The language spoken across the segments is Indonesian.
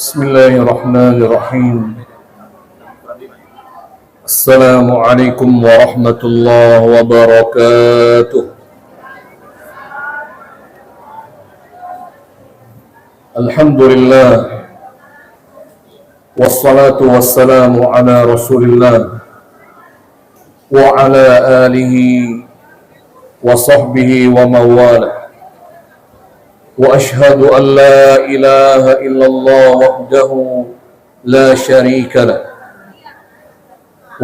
Bismillahirrahmanirrahim. Assalamualaikum warahmatullahi wabarakatuh. Alhamdulillah. Wassalatu wassalamu ala Rasulillah wa ala alihi wa sahbihi wa mawalah. وأشهد أن لا إله إلا الله وحده لا شريك له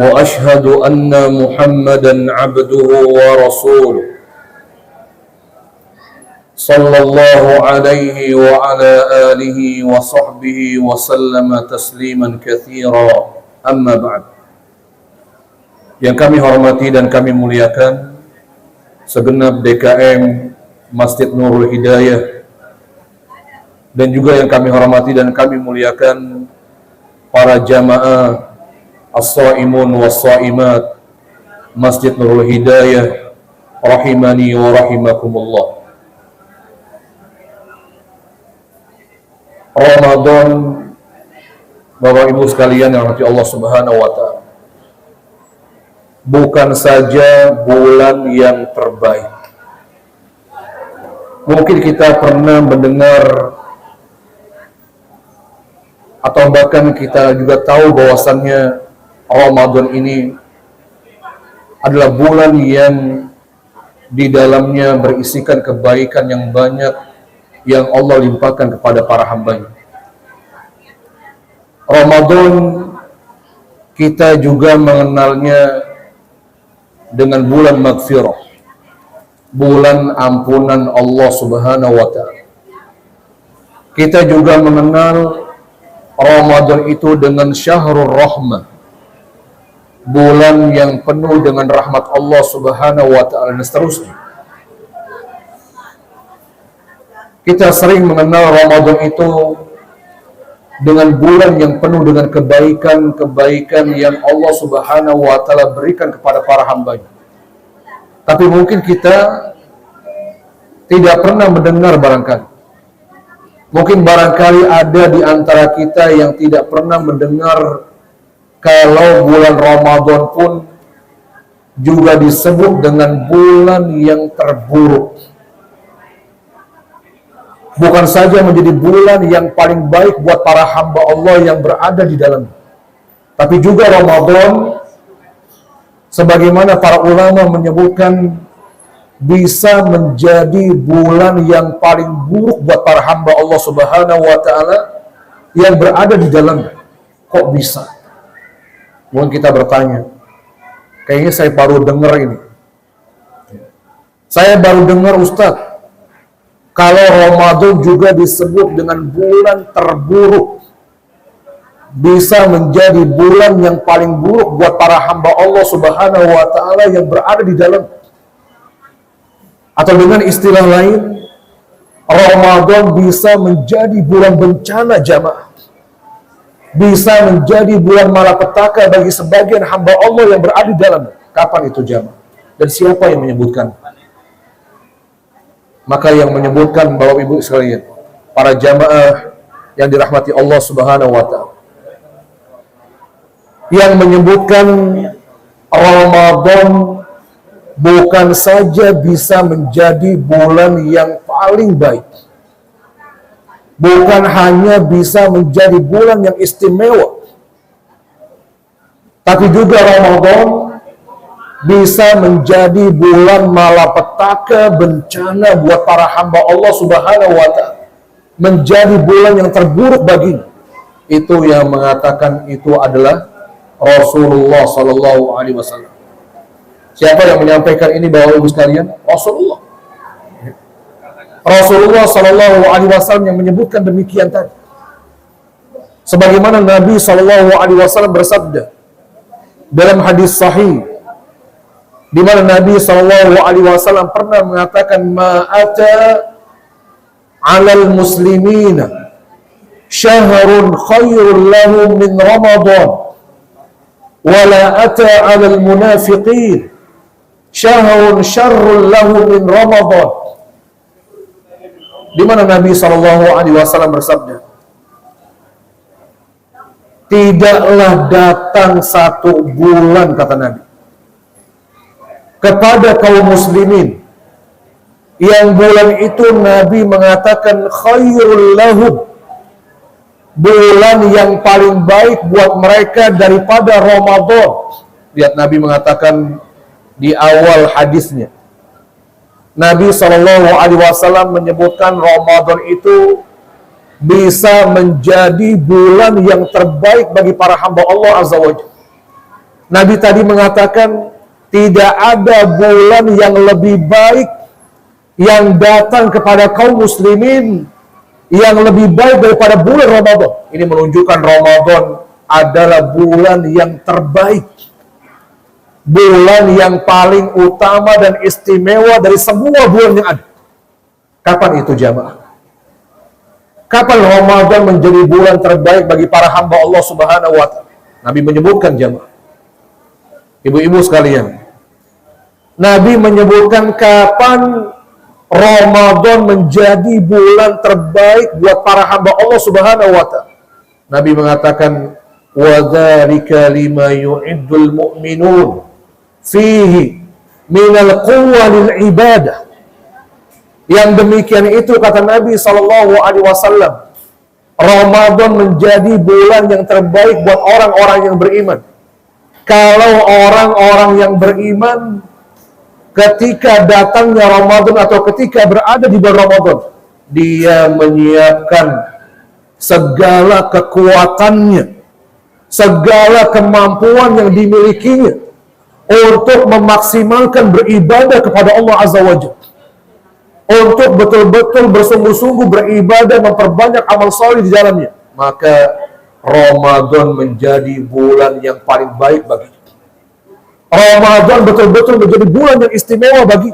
وأشهد أن محمدا عبده ورسوله صلى الله عليه وعلى آله وصحبه وسلم تسليما كثيرا أما بعد. Yang kami hormati dan kami muliakan segenap DKM Masjid Nurul Hidayah, dan juga yang kami hormati dan kami muliakan para jamaah as-shaimun was-shaimat Masjid Nurul Hidayah rahimani wa rahimakumullah. Ramadan, Bapak Ibu sekalian yang dirahmati Allah Subhanahu wa taala, bukan saja bulan yang terbaik. Mungkin kita pernah mendengar atau bahkan kita juga tahu bahwasannya Ramadan ini adalah bulan yang di dalamnya berisikan kebaikan yang banyak yang Allah limpahkan kepada para hamba-Nya. Ramadan kita juga mengenalnya dengan bulan maghfirah, bulan ampunan Allah Subhanahu wa taala. Kita juga mengenal Ramadan itu dengan syahrul rahmah, bulan yang penuh dengan rahmat Allah Subhanahu wa taala, dan seterusnya. Kita sering mengenal Ramadan itu dengan bulan yang penuh dengan kebaikan-kebaikan yang Allah Subhanahu wa taala berikan kepada para hamba-Nya. Tapi mungkin kita tidak pernah mendengar barangkali. Mungkin barangkali ada di antara kita yang tidak pernah mendengar kalau bulan Ramadan pun juga disebut dengan bulan yang terburuk. Bukan saja menjadi bulan yang paling baik buat para hamba Allah yang berada di dalamnya, tapi juga Ramadan, sebagaimana para ulama menyebutkan, bisa menjadi bulan yang paling buruk buat para hamba Allah Subhanahu wa taala yang berada di dalamnya. Kok bisa? Mungkin kita bertanya, kayaknya saya baru dengar ini. Saya baru dengar Ustadz, kalau Ramadan juga disebut dengan bulan terburuk, bisa menjadi bulan yang paling buruk buat para hamba Allah Subhanahu wa taala yang berada di dalam. Atau dengan istilah lain, Ramadan bisa menjadi bulan bencana jamaah, bisa menjadi bulan malapetaka bagi sebagian hamba Allah yang berada di dalam. Kapan itu jamaah? Dan siapa yang menyebutkan? Maka yang menyebutkan, Bapak Ibu sekalian, para jamaah yang dirahmati Allah Subhanahu wa taala, yang menyebutkan Ramadan bukan saja bisa menjadi bulan yang paling baik, bukan hanya bisa menjadi bulan yang istimewa, tapi juga Ramadan bisa menjadi bulan malapetaka, bencana buat para hamba Allah Subhanahu wa taala, menjadi bulan yang terburuk baginya. Itu yang mengatakan itu adalah Rasulullah sallallahu alaihi wasallam. Siapa yang menyampaikan ini, Bapak Ibu sekalian? Rasulullah. Rasulullah sallallahu alaihi wasallam yang menyebutkan demikian tadi. Sebagaimana Nabi sallallahu alaihi wasallam bersabda dalam hadis sahih, di mana Nabi sallallahu alaihi wasallam pernah mengatakan, "Ma'ata 'alal muslimina syahrun khairul lahum min Ramadan, wa la ata 'alal munafiqin syahrun syarrul lahu min Ramadan." Di mana Nabi SAW bersabda, tidaklah datang satu bulan, kata Nabi, kepada kaum muslimin yang bulan itu Nabi mengatakan khairul lahum, bulan yang paling baik buat mereka daripada Ramadan. Lihat, Nabi mengatakan di awal hadisnya, Nabi SAW menyebutkan Ramadan itu bisa menjadi bulan yang terbaik bagi para hamba Allah Azza wa Jalla. Nabi tadi mengatakan tidak ada bulan yang lebih baik yang datang kepada kaum muslimin yang lebih baik daripada bulan Ramadan. Ini menunjukkan Ramadan adalah bulan yang terbaik, bulan yang paling utama dan istimewa dari semua bulan yang ada. Kapan itu jamaah? Kapan Ramadan menjadi bulan terbaik bagi para hamba Allah Subhanahu wa Ta'ala? Nabi menyebutkan, jamaah, ibu-ibu sekalian, Nabi menyebutkan kapan Ramadan menjadi bulan terbaik buat para hamba Allah Subhanahu wa Ta'ala. Nabi mengatakan, wa dzalika lima yu'iddul mu'minun fihi minal quwwa lil ibadah. Yang demikian itu, kata Nabi SAW, Ramadan menjadi bulan yang terbaik buat orang-orang yang beriman. Kalau orang-orang yang beriman ketika datangnya Ramadan atau ketika berada di bulan Ramadan, dia menyiapkan segala kekuatannya, segala kemampuan yang dimilikinya untuk memaksimalkan beribadah kepada Allah Azza wa Jalla, untuk betul-betul bersungguh-sungguh beribadah, memperbanyak amal saleh di dalamnya. Maka Ramadan menjadi bulan yang paling baik bagi. Ramadan betul-betul menjadi bulan yang istimewa bagi.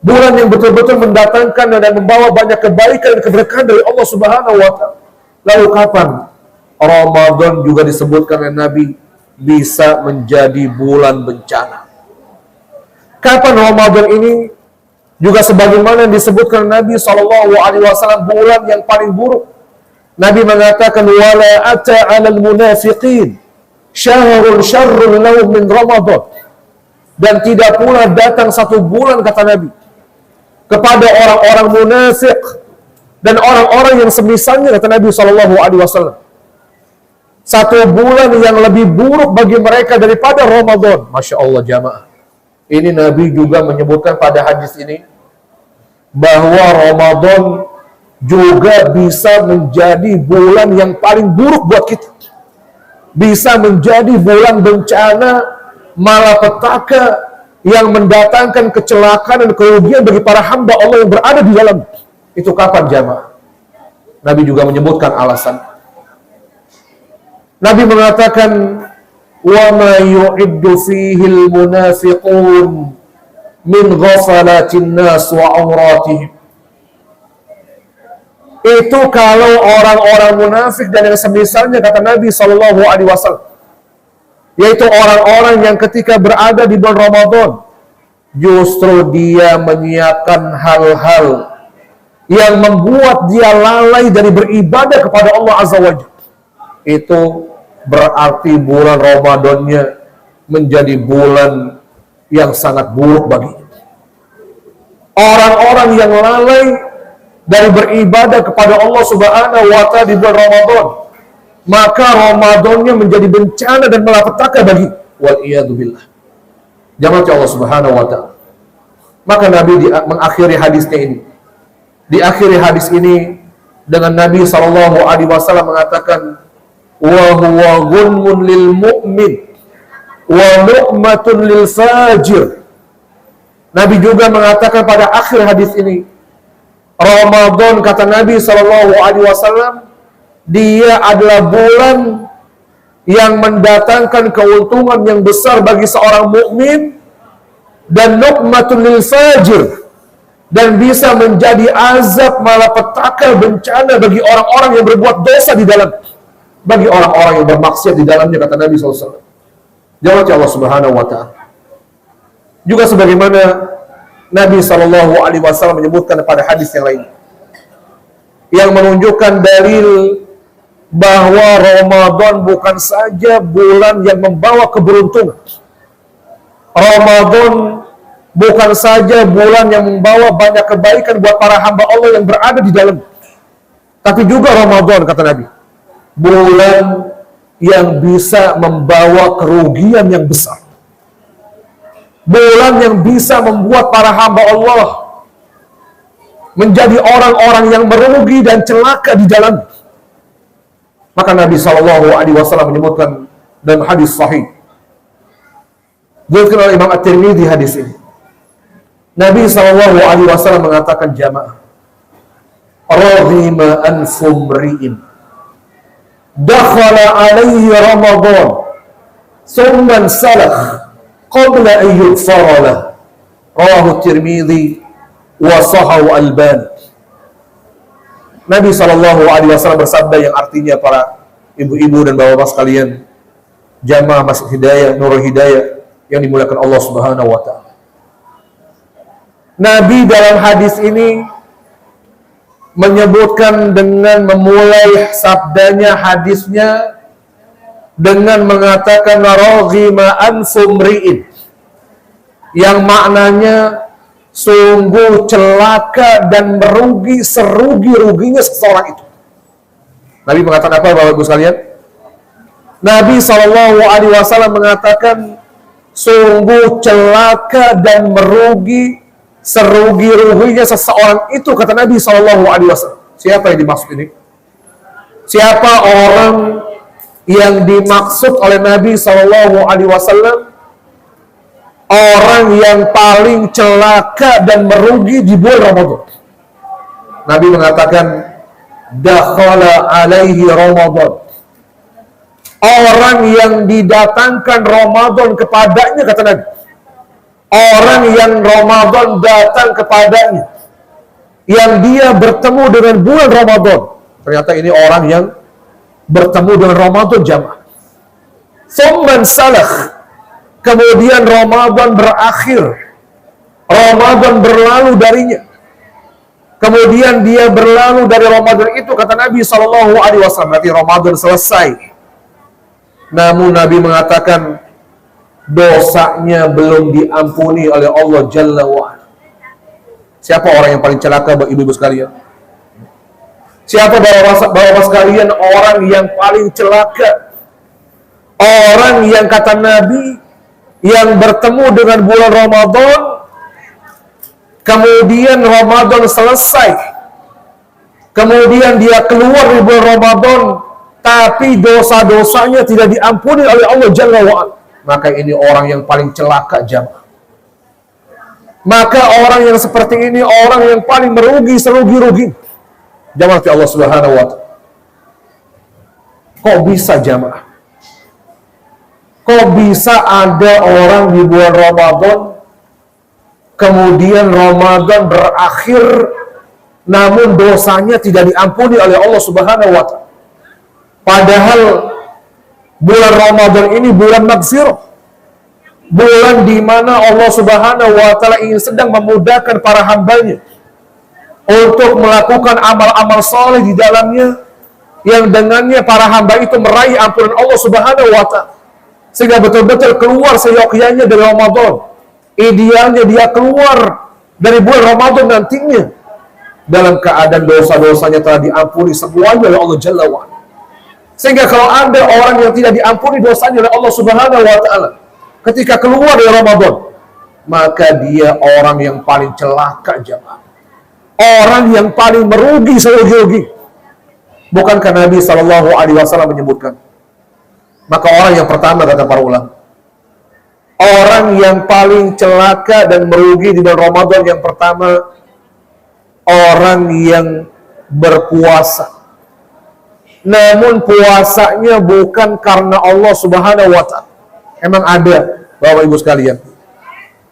Bulan yang betul-betul mendatangkan dan membawa banyak kebaikan dan keberkahan dari Allah Subhanahu wa Ta'ala. Lalu kapan Ramadan juga disebutkan oleh Nabi bisa menjadi bulan bencana? Kapan Ramadan ini juga sebagaimana disebutkan Nabi SAW bulan yang paling buruk? Nabi mengatakan, wala ata 'alal munafiqin syahrun syarrun lahum min Ramadan. Dan tidak pula datang satu bulan, kata Nabi, kepada orang-orang munafik dan orang-orang yang semisalnya, kata Nabi SAW, satu bulan yang lebih buruk bagi mereka daripada Ramadan. Masya Allah, jamaah. Ini Nabi juga menyebutkan pada hadis ini bahwa Ramadan juga bisa menjadi bulan yang paling buruk buat kita. Bisa menjadi bulan bencana, malapetaka yang mendatangkan kecelakaan dan kerugian bagi para hamba Allah yang berada di dalam. Itu kapan, jamaah? Nabi juga menyebutkan alasan. Nabi mengatakan, wa ma yu'iddu fihi al-munafiqun min ghafalatin nas wa auratihim. Itu kalau orang-orang munafik dan yang semisalnya, kata Nabi SAW, yaitu orang-orang yang ketika berada di bulan Ramadan justru dia menyiapkan hal-hal yang membuat dia lalai dari beribadah kepada Allah Azza wa Jalla. Itu berarti bulan Ramadannya menjadi bulan yang sangat buruk baginya. Orang-orang yang lalai dari beribadah kepada Allah Subhanahu wa Ta'ala di bulan Ramadan, maka Ramadannya menjadi bencana dan malapetaka bagi. Wal iyadu billah. Jamaah Allah Subhanahu wa Ta'ala. Maka Nabi mengakhiri hadisnya ini. Di akhir hadis ini dengan Nabi SAW mengatakan, wa huwa ghunmun lil mu'min wa nu'matun lil fajir. Nabi juga mengatakan pada akhir hadis ini, Ramadan, kata Nabi SAW, dia adalah bulan yang mendatangkan keuntungan yang besar bagi seorang mukmin dan nu'matun lil fajir, dan bisa menjadi azab, malapetaka, bencana bagi orang-orang yang berbuat dosa di dalam, bagi orang-orang yang bermaksiat di dalamnya, kata Nabi SAW. Jawab Allah Subhanahu wa Ta'ala. Juga sebagaimana Nabi SAW menyebutkan pada hadis yang lain, yang menunjukkan dalil bahwa Ramadan bukan saja bulan yang membawa keberuntungan. Ramadan bukan saja bulan yang membawa banyak kebaikan buat para hamba Allah yang berada di dalam. Tapi juga Ramadan, kata Nabi, bulan yang bisa membawa kerugian yang besar. Bulan yang bisa membuat para hamba Allah menjadi orang-orang yang merugi dan celaka di dalam. Maka Nabi SAW menyebutkan dalam hadis sahih, diriwayatkan oleh Imam At-Tirmidzi hadis ini. Nabi SAW mengatakan, jamaah, radhima anfu mri'in dakhala alaihi Ramadan thumma salakh qabla an yughfara lahu. Rawahu Tirmidzi wa sahahu Albani. Nabi SAW bersabda yang artinya, para ibu-ibu dan bapak-bapak sekalian, jamaah Masjid Hidayah, Nurul Hidayah yang dimuliakan Allah Subhanahu wa taala. Nabi dalam hadis ini menyebutkan dengan memulai sabdanya, hadisnya, dengan mengatakan raghima anfu mri'in, yang maknanya sungguh celaka dan merugi serugi-ruginya seseorang itu. Nabi mengatakan apa, Bapak Ibu sekalian? Nabi SAW mengatakan sungguh celaka dan merugi serugi-ruginya seseorang itu, kata Nabi SAW. Siapa yang dimaksud ini? Siapa orang yang dimaksud oleh Nabi SAW? Orang yang paling celaka dan merugi di bulan Ramadan. Nabi mengatakan, dakhala alaihi Ramadan. Orang yang didatangkan Ramadan kepadanya, kata Nabi. Orang yang Ramadan datang kepadanya, yang dia bertemu dengan bulan Ramadan. Ternyata ini orang yang bertemu dengan Ramadan, jamaah. Thumman salakh. Kemudian Ramadan berakhir, Ramadan berlalu darinya. Kemudian dia berlalu dari Ramadan itu, kata Nabi SAW. Berarti Ramadan selesai. Namun Nabi mengatakan dosanya belum diampuni oleh Allah Jalla wa'ala. Siapa orang yang paling celaka, ibu-ibu sekalian? Siapa bapak-bapak sekalian orang yang paling celaka? Orang yang, kata Nabi, yang bertemu dengan bulan Ramadan, kemudian Ramadan selesai, kemudian dia keluar dari bulan Ramadan, tapi dosa-dosanya tidak diampuni oleh Allah Jalla wa'ala. Maka ini orang yang paling celaka, jamaah. Maka orang yang seperti ini orang yang paling merugi serugi-rugi. Jamaah Allah Subhanahu wa ta'ala. Kok bisa, jamaah? Kok bisa ada orang di bulan Ramadan, kemudian Ramadan berakhir, namun dosanya tidak diampuni oleh Allah Subhanahu wa ta'ala? Padahal bulan Ramadan ini bulan maghfirah, bulan di mana Allah Subhanahu wa ta'ala ingin sedang memudahkan para hambanya untuk melakukan amal-amal soleh di dalamnya, yang dengannya para hamba itu meraih ampunan Allah Subhanahu wa ta'ala, sehingga betul-betul keluar seyogyanya dari Ramadan. Idealnya dia keluar dari bulan Ramadan nantinya dalam keadaan dosa-dosanya telah diampuni semuanya oleh Allah Jalla wa'ala. Sehingga kalau ada orang yang tidak diampuni dosanya oleh Allah Subhanahu wa ta'ala ketika keluar dari Ramadan, maka dia orang yang paling celaka, jemaah. Orang yang paling merugi serugi-rugi. Bukankah Nabi SAW menyebutkan? Maka orang yang pertama, kata para ulama, orang yang paling celaka dan merugi di bulan Ramadan yang pertama, orang yang berpuasa, namun puasanya bukan karena Allah Subhanahu wa ta'ala. Emang ada, Bapak Ibu sekalian,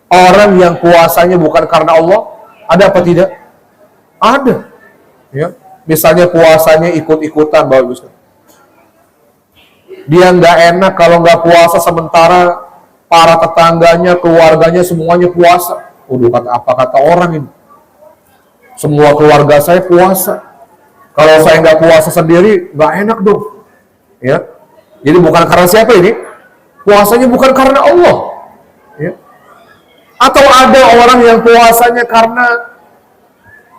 orang yang puasanya bukan karena Allah? Ada apa tidak? Ada. Ya. Misalnya puasanya ikut-ikutan, Bapak Ibu sekalian. Dia nggak enak kalau nggak puasa, sementara para tetangganya, keluarganya semuanya puasa. Kata orang ini, semua keluarga saya puasa, Kalau saya nggak puasa sendiri, nggak enak dong. Ya, jadi bukan karena siapa ini? Puasanya bukan karena Allah. Ya. Atau ada orang yang puasanya karena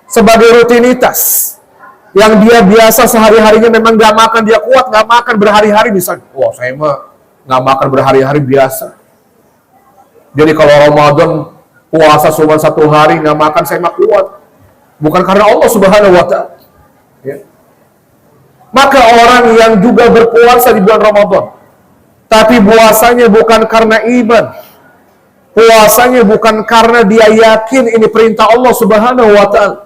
sebagai rutinitas. Yang dia biasa sehari-harinya memang nggak makan, dia kuat nggak makan berhari-hari misalnya. Wah, saya mah nggak makan berhari-hari biasa. Jadi kalau Ramadan puasa cuma 1 hari nggak makan, saya mah kuat. Bukan karena Allah Subhanahu Wa Taala. Ya. Maka orang yang juga berpuasa di bulan Ramadan, tapi puasanya bukan karena iman, puasanya bukan karena dia yakin ini perintah Allah Subhanahu Wa Taala,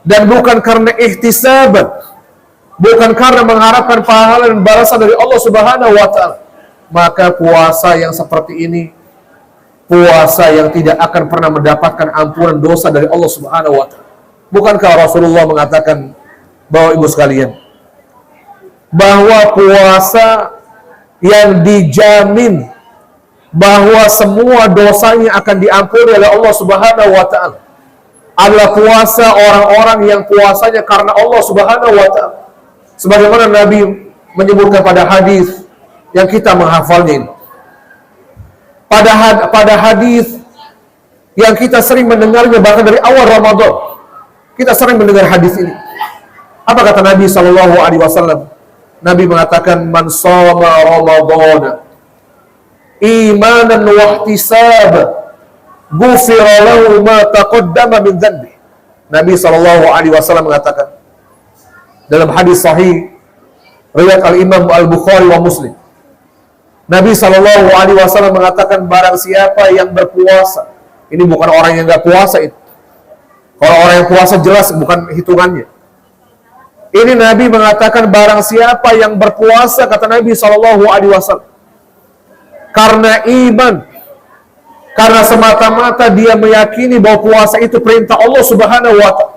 dan bukan karena ihtisab, bukan karena mengharapkan pahala dan balasan dari Allah Subhanahu Wa Taala, maka puasa yang seperti ini puasa yang tidak akan pernah mendapatkan ampunan dosa dari Allah Subhanahu Wa Taala. Bukankah Rasulullah mengatakan, Bapak Ibu sekalian, bahwa puasa yang dijamin bahwa semua dosanya akan diampuni oleh Allah Subhanahu Wa Taala adalah puasa orang-orang yang puasanya karena Allah Subhanahu Wa Taala. Sebagaimana Nabi menyebutkan pada hadis yang kita menghafalnya ini. Pada hadis yang kita sering mendengarnya bahkan dari awal Ramadan, kita sering mendengar hadis ini. Apa kata Nabi Shallallahu Alaihi Wasallam? Nabi mengatakan, man shoma Ramadan imanan wa ihtisab ghufira lahu ma taqaddama min dhanbi. Nabi Shallallahu Alaihi Wasallam mengatakan dalam hadis sahih riwayat Al-Imam Al-Bukhari wa Muslim, Nabi Shallallahu Alaihi Wasallam mengatakan, barang siapa yang berpuasa, ini bukan orang yang nggak puasa itu. Kalau orang yang puasa jelas bukan hitungannya. Ini Nabi mengatakan barang siapa yang berpuasa, kata Nabi Shallallahu Alaihi Wasallam, karena iman, karena semata-mata dia meyakini bahwa puasa itu perintah Allah Subhanahu Wa Taala,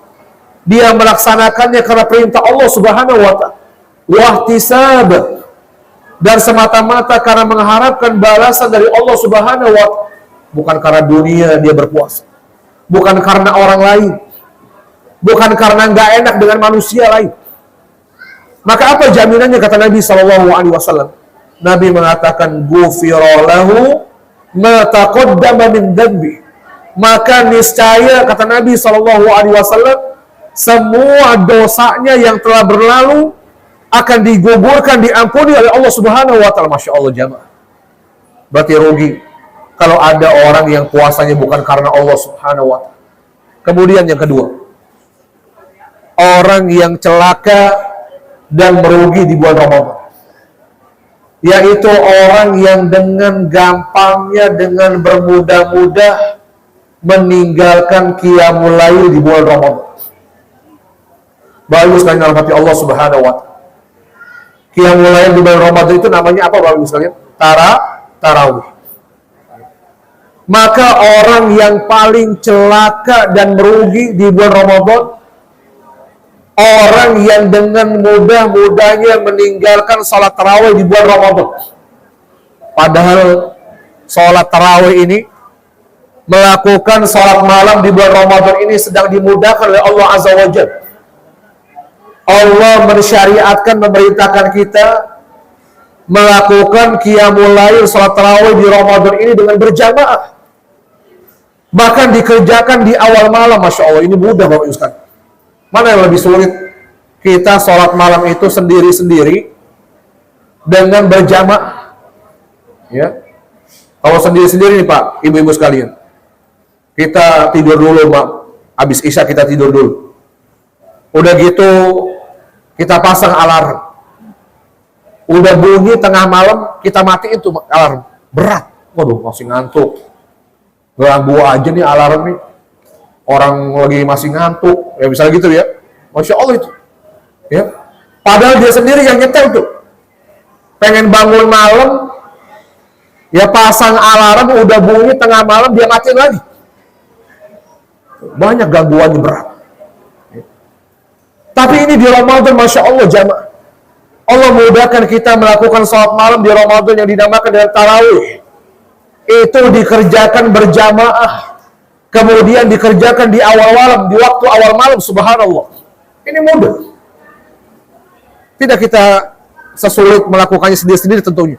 dia melaksanakannya karena perintah Allah Subhanahu Wa Taala, wahtisab, dan semata-mata karena mengharapkan balasan dari Allah Subhanahu Wa Taala, bukan karena dunia dia berpuasa, bukan karena orang lain, bukan karena nggak enak dengan manusia lain. Maka apa jaminannya, kata Nabi Shallallahu Alaihi Wasallam? Nabi mengatakan, ghufira lahu ma taqaddama min dhanbi. Maka niscaya, kata Nabi Shallallahu Alaihi Wasallam, semua dosanya yang telah berlalu akan digugurkan, diampuni oleh Allah Subhanahu Wa Taala. Masya Allah jamaah. Berarti rugi kalau ada orang yang puasanya bukan karena Allah Subhanahu Wa Taala. Kemudian yang kedua, orang yang celaka dan merugi di bulan Ramadan, yaitu orang yang dengan gampangnya, dengan bermudah-mudah meninggalkan qiyamul lail di bulan Ramadan. Bagus sekali rahmati Allah Subhanahu Wa Taala. Qiyamul lail di bulan Ramadan itu namanya apa, bagus sekali? Tarawih. Maka orang yang paling celaka dan merugi di bulan Ramadan, orang yang dengan mudah-mudahnya meninggalkan sholat tarawih di bulan Ramadan. Padahal sholat tarawih ini, melakukan sholat malam di bulan Ramadan ini sedang dimudahkan oleh Allah Azza wa Jalla. Allah mensyariatkan, memerintahkan kita melakukan qiyamul lail, sholat tarawih di Ramadan ini dengan berjamaah. Bahkan dikerjakan di awal malam, Masya Allah. Ini mudah Bapak Ibu sekalian. Mana yang lebih sulit? Kita sholat malam itu sendiri-sendiri dengan berjamaah. Ya. Kalau sendiri-sendiri nih Pak, Ibu-ibu sekalian, kita tidur dulu, Pak. Habis Isya kita tidur dulu. Udah gitu, kita pasang alarm. Udah bunyi tengah malam, kita matiin tuh alarm. Berat. Waduh, masih ngantuk. Ganggu aja nih alarm nih. Orang lagi masih ngantuk, ya bisa gitu ya. Masya Allah itu. Ya. Padahal dia sendiri yang nyetel tuh. Pengen bangun malam, ya pasang alarm, udah bunyi tengah malam, dia matiin lagi. Banyak gangguannya berat. Ya. Tapi ini di Ramadan, Masya Allah jamaah. Allah mudahkan kita melakukan sholat malam di Ramadan yang dinamakan dengan tarawih. Itu dikerjakan berjamaah. Kemudian dikerjakan di awal malam, di waktu awal malam, subhanallah. Ini mudah. Tidak kita sesulit melakukannya sendiri-sendiri tentunya.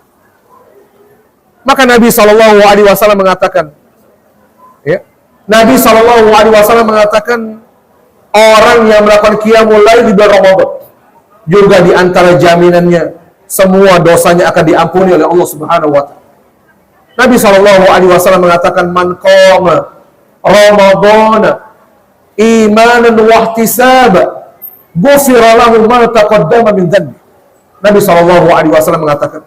Maka Nabi SAW mengatakan, ya, Nabi SAW mengatakan orang yang melakukan qiyamul lail di bulan Ramadan juga di antara jaminannya semua dosanya akan diampuni oleh Allah Subhanahu wa taala. Nabi SAW mengatakan man qama Ramadan imanan wa ihtisaba ghufira lahu ma taqaddama min dhanbi. Nabi SAW mengatakan,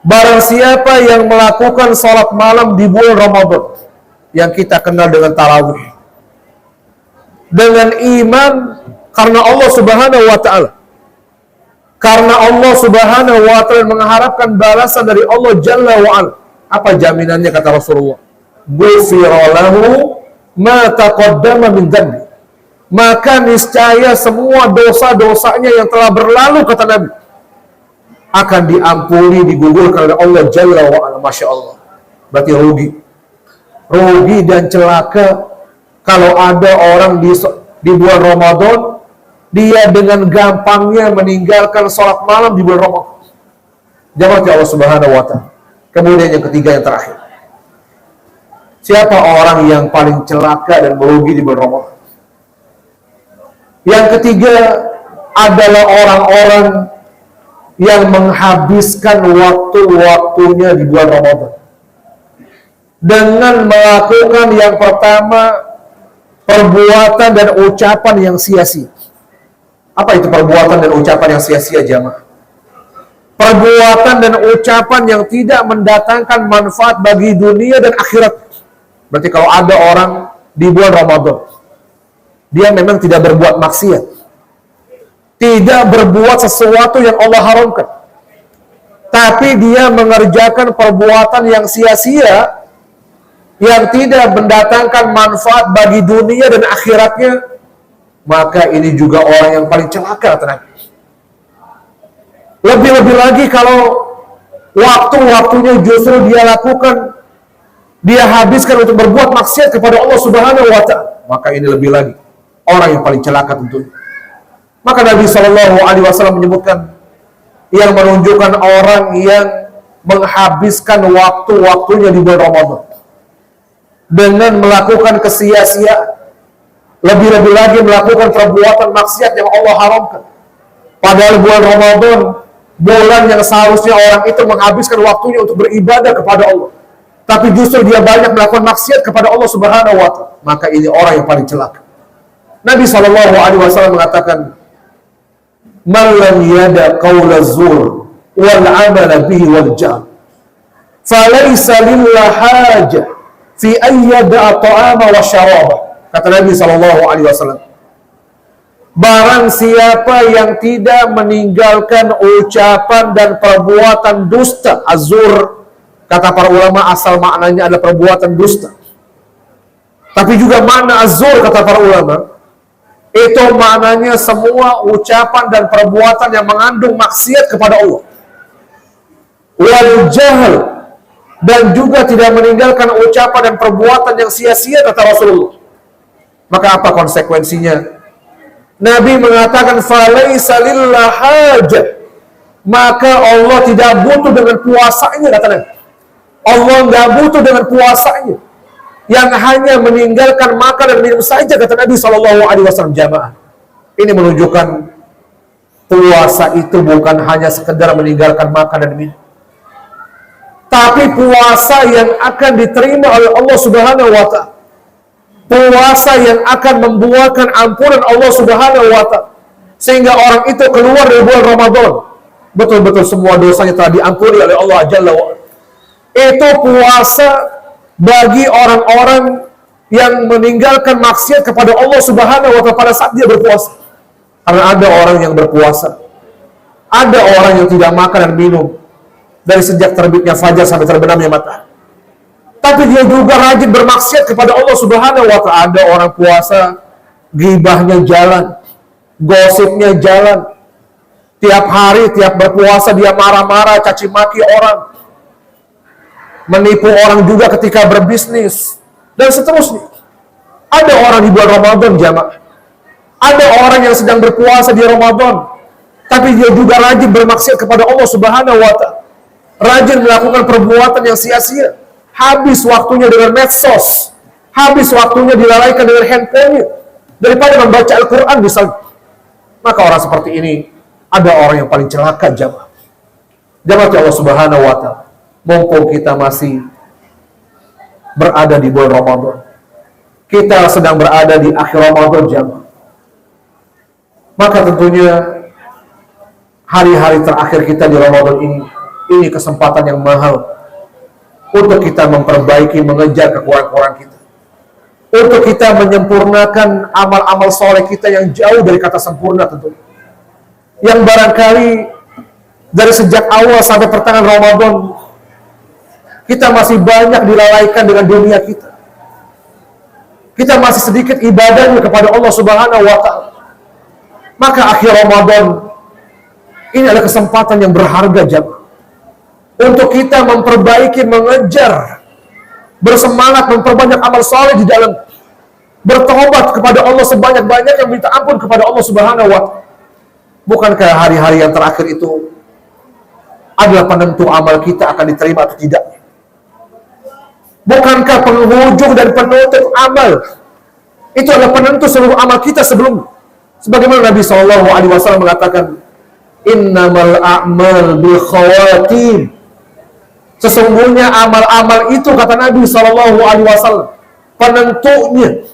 barang siapa yang melakukan salat malam di bulan Ramadan yang kita kenal dengan tarawih, dengan iman karena Allah Subhanahu wa taala, karena Allah Subhanahu wa taala mengharapkan balasan dari Allah Jalla wa Ala. Apa jaminannya kata Rasulullah? Ghufira lahu ma taqaddama min dhanbi. Maka niscaya semua dosa-dosanya yang telah berlalu, kata Nabi, akan diampuni, digugurkan oleh Allah Jalla wa Ala. Masya Allah. Berarti rugi dan celaka kalau ada orang di bulan Ramadan dia dengan gampangnya meninggalkan sholat malam di bulan Ramadan. Jamaah Allah Subhanahu wa taala. Kemudian yang ketiga, yang terakhir, siapa orang yang paling celaka dan merugi di bulan Ramadan? Yang ketiga adalah orang-orang yang menghabiskan waktu-waktunya di bulan Ramadan dengan melakukan yang pertama, perbuatan dan ucapan yang sia-sia. Apa itu perbuatan dan ucapan yang sia-sia, jamaah? Perbuatan dan ucapan yang tidak mendatangkan manfaat bagi dunia dan akhirat. Berarti kalau ada orang di bulan Ramadan, dia memang tidak berbuat maksiat, tidak berbuat sesuatu yang Allah haramkan, tapi dia mengerjakan perbuatan yang sia-sia, yang tidak mendatangkan manfaat bagi dunia dan akhiratnya, maka ini juga orang yang paling celaka, teman. Lebih-lebih lagi kalau waktu-waktunya justru dia lakukan, dia habiskan untuk berbuat maksiat kepada Allah Subhanahu wa taala, maka ini lebih lagi orang yang paling celaka tentunya. Maka Nabi SAW menyebutkan yang menunjukkan orang yang menghabiskan waktu-waktunya di bulan Ramadan dengan melakukan kesia-siaan, lebih-lebih lagi melakukan perbuatan maksiat yang Allah haramkan. Padahal bulan Ramadan, bulan yang seharusnya orang itu menghabiskan waktunya untuk beribadah kepada Allah, tapi justru dia banyak melakukan maksiat kepada Allah Subhanahu wa taala, maka ini orang yang paling celaka. Nabi SAW mengatakan, man lam yada qawla zur wal amala bihi wal jahl falaysa lillah hajah fi ayyada ta'ama wa syaraba. Kata Nabi SAW, barang siapa yang tidak meninggalkan ucapan dan perbuatan dusta, azur, kata para ulama asal maknanya adalah perbuatan dusta, tapi juga makna azur kata para ulama itu maknanya semua ucapan dan perbuatan yang mengandung maksiat kepada Allah. Wal jahl, dan juga tidak meninggalkan ucapan dan perbuatan yang sia-sia, kata Rasulullah. Maka apa konsekuensinya? Nabi mengatakan falaisa lillah hajah, maka Allah tidak butuh dengan puasanya, kata Nabi. Allah nggak butuh dengan puasanya yang hanya meninggalkan makan dan minum saja, kata Nabi SAW. Jamaah, ini menunjukkan puasa itu bukan hanya sekedar meninggalkan makan dan minum, tapi puasa yang akan diterima oleh Allah Subhanahu wa taala, puasa yang akan membuahkan ampunan Allah Subhanahu wa taala, sehingga orang itu keluar dari bulan Ramadan betul-betul semua dosanya telah diampuni oleh Allah Jalla wa Ala. Itu puasa bagi orang-orang yang meninggalkan maksiat kepada Allah Subhanahu wa taala pada saat dia berpuasa. Karena ada orang yang berpuasa, ada orang yang tidak makan dan minum dari sejak terbitnya fajar sampai terbenamnya matahari, tapi dia juga rajin bermaksiat kepada Allah Subhanahu wa taala. Ada orang puasa, ghibahnya jalan, gosipnya jalan, tiap hari, tiap berpuasa dia marah-marah, caci maki orang, menipu orang juga ketika berbisnis, dan seterusnya. Ada orang di bulan Ramadan, jamaah, ada orang yang sedang berpuasa di Ramadan, tapi dia juga rajin bermaksiat kepada Allah Subhanahu wa Ta'ala, rajin melakukan perbuatan yang sia-sia, habis waktunya dengan medsos, habis waktunya dilalaikan dengan handphonenya daripada membaca Al-Quran misalnya. Maka orang seperti ini ada orang yang paling celaka, jamaah. Jamaah Allah Subhanahu wa Ta'ala, mumpung kita masih berada di bulan Ramadan, kita sedang berada di akhir Ramadan, jamaah, maka tentunya hari-hari terakhir kita di Ramadan ini kesempatan yang mahal untuk kita memperbaiki, mengejar kekurangan-kekurangan kita, untuk kita menyempurnakan amal-amal soleh kita yang jauh dari kata sempurna tentunya, yang barangkali dari sejak awal sampai pertengahan Ramadan kita masih banyak dilalaikan dengan dunia kita. Kita masih sedikit ibadahnya kepada Allah Subhanahu wa Ta'ala. Maka akhir Ramadan ini adalah kesempatan yang berharga, jamaah, untuk kita memperbaiki, mengejar, bersemangat memperbanyak amal soleh di dalam, bertobat kepada Allah sebanyak-banyak, yang minta ampun kepada Allah Subhanahu wa Ta'ala. Bukankah hari-hari yang terakhir itu adalah penentu amal kita akan diterima atau tidaknya? Bukankah penghujung dan penutup amal itu adalah penentu seluruh amal kita sebelum? Sebagaimana Nabi SAW mengatakan, innamal a'mal bil khawatim. Sesungguhnya amal-amal itu, kata Nabi SAW, penentunya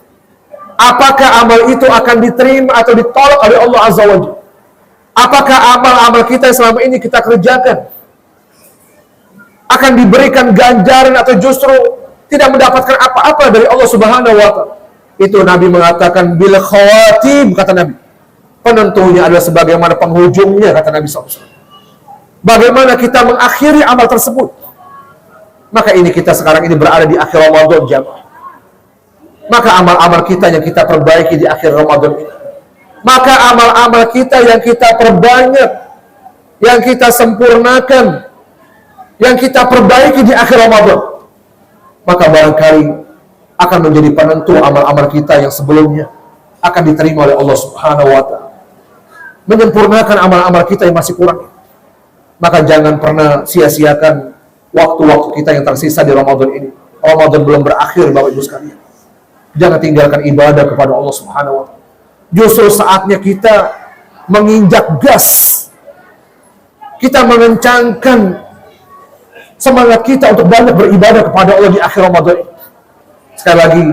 apakah amal itu akan diterima atau ditolak oleh Allah Azza wa Jalla. Apakah amal-amal kita yang selama ini kita kerjakan akan diberikan ganjaran atau justru tidak mendapatkan apa-apa dari Allah Subhanahu wa Ta'ala. Itu Nabi mengatakan bil khawatim, kata Nabi. Penentunya adalah sebagaimana penghujungnya, kata Nabi SAW. Bagaimana kita mengakhiri amal tersebut. Maka ini kita sekarang ini berada di akhir Ramadan, jamaah. Maka amal-amal kita yang kita perbaiki di akhir Ramadan ini. Maka amal-amal kita yang kita perbanyak, yang kita sempurnakan, yang kita perbaiki di akhir Ramadan, maka barangkali akan menjadi penentu amal-amal kita yang sebelumnya akan diterima oleh Allah Subhanahu wa Ta'ala, menyempurnakan amal-amal kita yang masih kurang. Maka jangan pernah sia-siakan waktu-waktu kita yang tersisa di Ramadan ini. Ramadan belum berakhir, Bapak Ibu sekalian. Jangan tinggalkan ibadah kepada Allah Subhanahu wa Ta'ala. Justru saatnya kita menginjak gas, kita mengencangkan semangat kita untuk banyak beribadah kepada Allah di akhir Ramadan ini. Sekali lagi,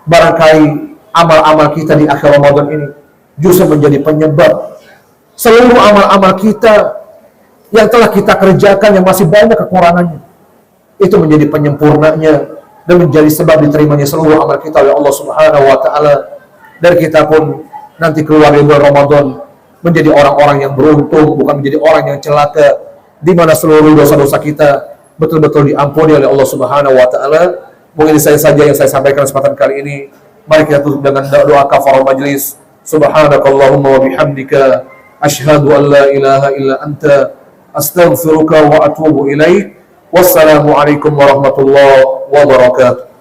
barangkali amal-amal kita di akhir Ramadan ini justru menjadi penyebab seluruh amal-amal kita yang telah kita kerjakan yang masih banyak kekurangannya, itu menjadi penyempurnanya dan menjadi sebab diterimanya seluruh amal kita oleh Allah Subhanahu wa Ta'ala. Dan kita pun nanti keluar dari bulan Ramadan menjadi orang-orang yang beruntung, bukan menjadi orang yang celaka, di mana seluruh dosa-dosa kita betul-betul diampuni oleh Allah Subhanahu wa Ta'ala. Mungkin saya saja yang saya sampaikan kesempatan kali ini. Mari kita tutup dengan doa kafarah majlis. Subhanakallahumma wa bihamdika, asyhadu an la ilaha illa anta, astaghfiruka wa atubu ilaik. Wassalamualaikum warahmatullahi wabarakatuh.